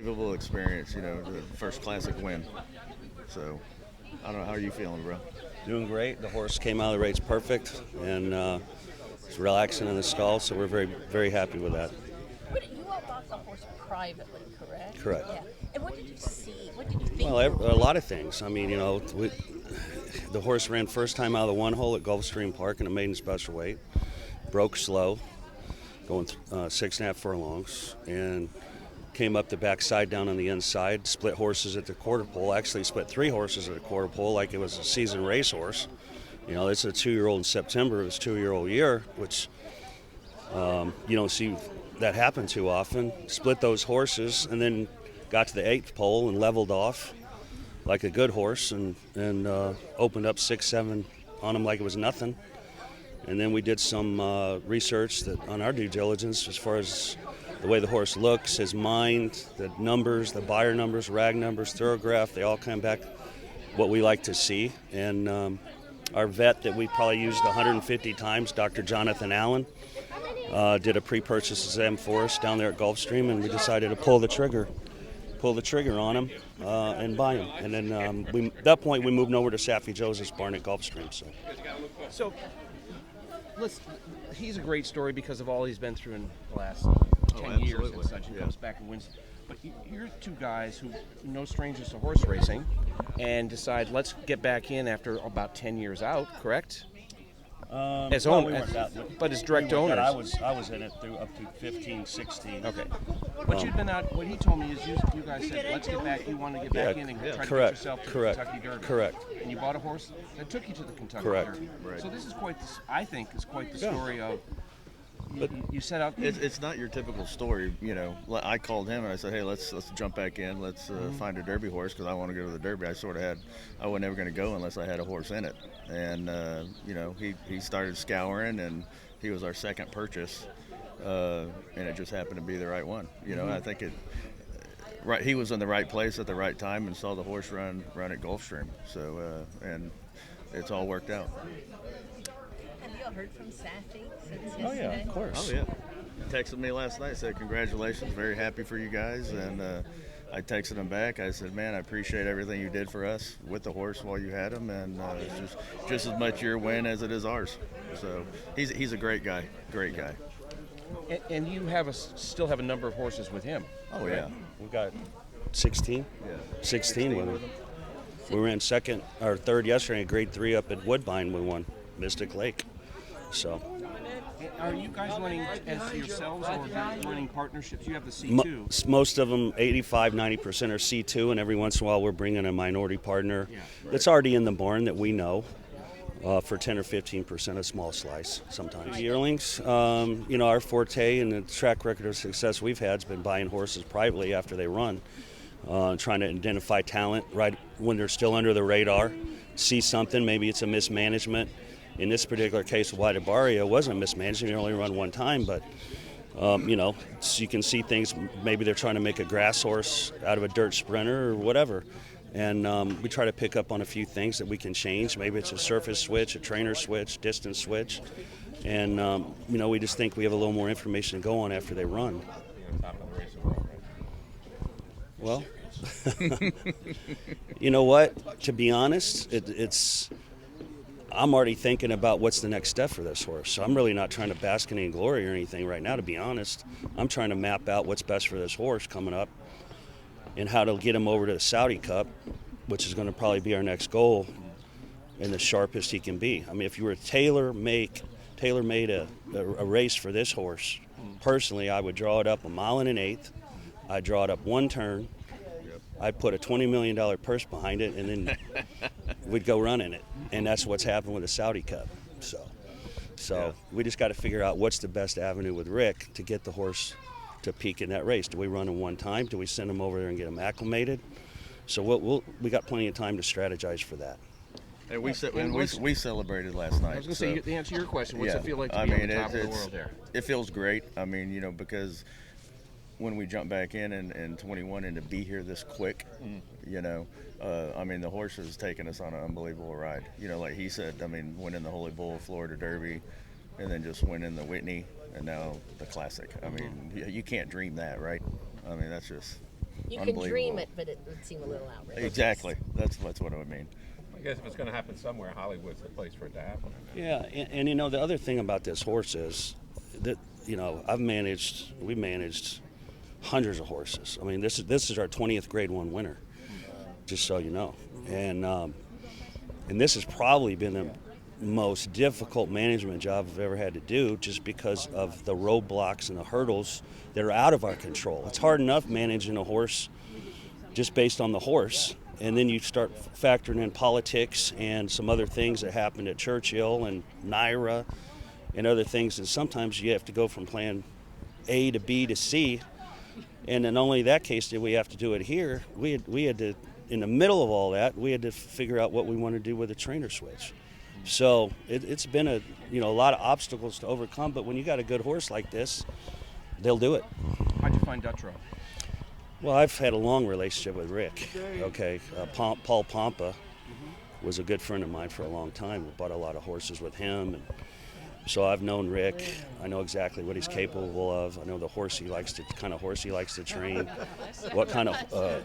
Unbelievable experience, the first classic win. So, I don't know, how are you feeling, bro? Doing great. The horse came out of the race perfect, and it's relaxing in the stall, so we're very, very happy with that. You all bought the horse privately, correct? Correct. Yeah. And what did you see? What did you think? Well, a lot of things. I mean, the horse ran first time out of the one hole at Gulfstream Park in a maiden special weight, broke slow, going 6.5 furlongs, and came up the backside down on the inside, split horses at the quarter pole. Actually split 3 horses at the quarter pole like it was a seasoned racehorse. It's a 2-year-old in September. It was 2-year-old year, which you don't see that happen too often. Split those horses and then got to the 8th pole and leveled off like a good horse and opened up 6-7 on him like it was nothing. And then we did some research on our due diligence as far as the way the horse looks, his mind, the numbers, the buyer numbers, rag numbers, thoroughgraph, they all come back what we like to see. And our vet that we probably used 150 times, Dr. Jonathan Allen, did a pre-purchase exam for us down there at Gulfstream, and we decided to pull the trigger on him and buy him. And then at that point we moved over to Saffy Joseph's barn at Gulfstream. So, he's a great story because of all he's been through in the last 10 years and such, and comes back and wins. But you're two guys who no strangers to horse racing and decide, let's get back in after about 10 years out, correct? As well, owners, but as direct owners. I was in it through up to 15, 16. Okay. But you'd been out, what he told me is you guys said, let's get back, you want to get back in and try to get yourself to the Kentucky Derby. Correct. And you bought a horse that took you to the Kentucky Correct. Derby. Right. So this is I think is quite the story of, you set out. It's not your typical story, I called him and I said, hey, let's jump back in. Let's find a Derby horse because I want to go to the Derby. I was never going to go unless I had a horse in it. And, he started scouring and he was our second purchase. And it just happened to be the right one. I think he was in the right place at the right time and saw the horse run at Gulfstream. So, and it's all worked out. Have you all heard from Saffy since Oh, yeah, yesterday? of course. Oh, yeah. He texted me last night, said congratulations, very happy for you guys. And I texted him back. I said, man, I appreciate everything you did for us with the horse while you had him. And it's just as much your win as it is ours. So he's a great guy. And you still have a number of horses with him. Oh, yeah. We've got 16. Yeah. 16 with him. We ran second or third yesterday in grade 3 up at Woodbine. We won Mystic Lake. So. Are you guys running as yourselves or running partnerships? You have the C2. Most of them, 85, 90% are C2, and every once in a while we're bringing a minority partner that's already in the barn that we know for 10 or 15%, a small slice sometimes. Yearlings, our forte and the track record of success we've had has been buying horses privately after they run, trying to identify talent right when they're still under the radar, see something, maybe it's a mismanagement. In this particular case, White Abarrio, it wasn't mismanagement. He only run one time, but so you can see things. Maybe they're trying to make a grass horse out of a dirt sprinter or whatever. And we try to pick up on a few things that we can change. Maybe it's a surface switch, a trainer switch, distance switch. And, we just think we have a little more information to go on after they run. Well, you know what? To be honest, I'm already thinking about what's the next step for this horse. So I'm really not trying to bask in any glory or anything right now, to be honest. I'm trying to map out what's best for this horse coming up and how to get him over to the Saudi Cup, which is going to probably be our next goal, and the sharpest he can be. I mean, if you were to tailor-made a race for this horse, personally, I would draw it up 1 1/8 miles. I'd draw it up one turn. I'd put a $20 million purse behind it, and then we'd go running it. And that's what's happened with the Saudi Cup. So we just got to figure out what's the best avenue with Rick to get the horse to peak in that race. Do we run him one time? Do we send him over there and get him acclimated? So we got plenty of time to strategize for that. And we celebrated last night. I was going to say, to answer your question, what's it feel like to be on the top of the world there? It feels great. I mean, because when we jump back in 21 and to be here this quick, the horse has taken us on an unbelievable ride. Like he said, winning the Holy Bull, Florida Derby, and then just winning the Whitney, and now the Classic. You can't dream that, right? That's just You can dream it, but it would seem a little outrageous. Exactly. That's what I would mean. I guess if it's going to happen somewhere, Hollywood's the place for it to happen. Yeah, and you know, the other thing about this horse is that, you know, we managed hundreds of horses. I mean, this is our 20th Grade 1 winner, just so you know. And this has probably been the most difficult management job I've ever had to do, just because of the roadblocks and the hurdles that are out of our control. It's hard enough managing a horse just based on the horse, and then you start factoring in politics and some other things that happened at Churchill and Naira and other things, and sometimes you have to go from plan A to B to C, and in only that case did we have to do it here. We had to, in the middle of all that, we had to figure out what we want to do with the trainer switch. So it's been a lot of obstacles to overcome, but when you got a good horse like this, they'll do it. How'd you find Dutrow? Well, I've had a long relationship with Rick. Okay, Paul Pompa was a good friend of mine for a long time. We bought a lot of horses with him, and so I've known Rick. I know exactly what he's capable of. I know the horse he likes to train, what kind of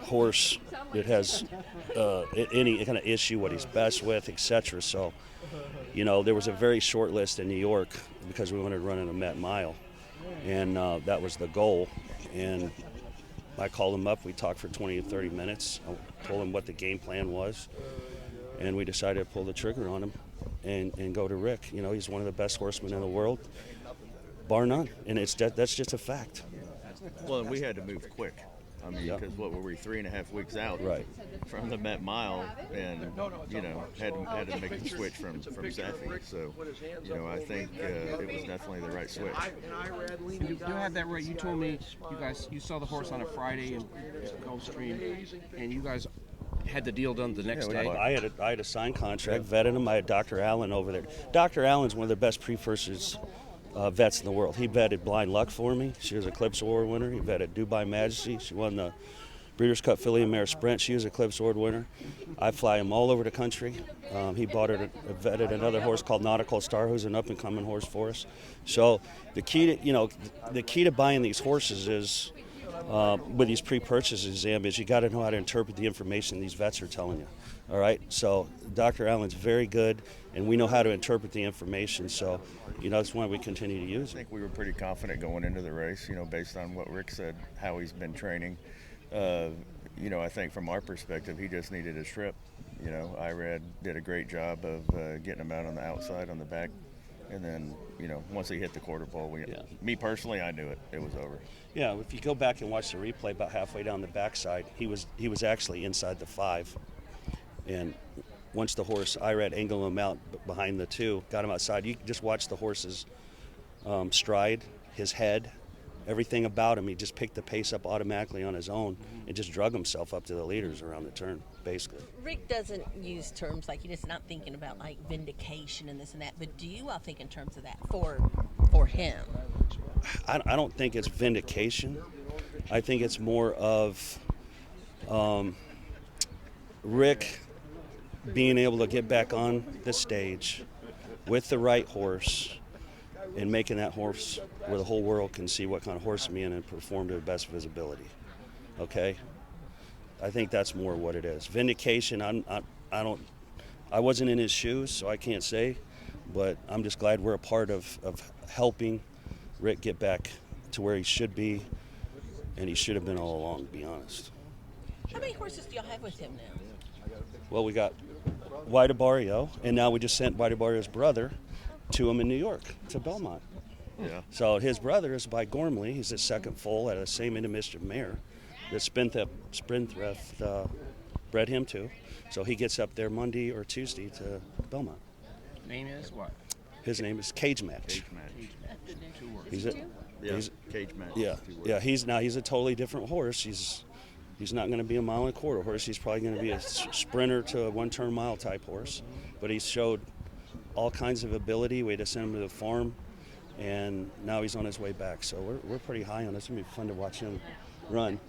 horse it has, any kind of issue, what he's best with, etc. So, you know, there was a very short list in New York because we wanted to run in a Met Mile, and that was the goal. And I called him up. We talked for 20 to 30 minutes. I told him what the game plan was, and we decided to pull the trigger on him and go to Rick. You know, he's one of the best horsemen in the world, bar none, and that's just a fact. Well, and we had to move quick. I mean, because what were we, 3.5 weeks out from the Met Mile, and had to make the switch from Safi. So, I think it was definitely the right switch. And you have that right. You told me you saw the horse on a Friday in Gulfstream, and you guys had the deal done the next day. I had a signed contract, vetted him. I had Dr. Allen over there. Dr. Allen's one of the best pre-purchase vets in the world. He vetted Blind Luck for me. She was a Eclipse Award winner. He vetted Dubai Majesty. She won the Breeders' Cup Filly and Mare Sprint. She was an Eclipse Award winner. I fly him all over the country. He vetted another horse called Nautical Star, who's an up-and-coming horse for us. So the key to buying these horses is, with these pre-purchase exams, is you got to know how to interpret the information these vets are telling you. All right, so Dr. Allen's very good, and we know how to interpret the information. So, that's why we continue to use it. I think we were pretty confident going into the race, based on what Rick said, how he's been training. I think from our perspective, he just needed a trip. Irad did a great job of getting him out on the outside, on the back, and then, once he hit the quarter pole, me personally, I knew it was over. Yeah, if you go back and watch the replay, about halfway down the backside, he was actually inside the 5. And once the horse, Irad angled him out behind the 2, got him outside. You just watch the horse's stride, his head, everything about him. He just picked the pace up automatically on his own and just drug himself up to the leaders around the turn, basically. Rick doesn't use terms like, he's not thinking about like vindication and this and that, but do you all think in terms of that for him? I don't think it's vindication. I think it's more of Rick being able to get back on the stage with the right horse and making that horse where the whole world can see what kind of horse I'm in and perform to the best visibility. Okay? I think that's more what it is. Vindication, I wasn't in his shoes, so I can't say, but I'm just glad we're a part of helping Rick get back to where he should be, and he should have been all along, to be honest. How many horses do y'all have with him now? Well, we got White Abarrio, and now we just sent White Abarrio's brother to him in New York, to Belmont. Yeah. So his brother is by Gormley. He's the second foal out of the same Intermission mare that Sprinthrift bred him to. So he gets up there Monday or Tuesday to Belmont. Name is what? His name is Cage Match. Cage Match. Two words. Cage Match. Yeah. He's a totally different horse. He's not going to be a mile and a quarter horse. He's probably going to be a sprinter to a one-turn mile type horse. But he's showed all kinds of ability. We had to send him to the farm, and now he's on his way back. So we're pretty high on this. It's going to be fun to watch him run.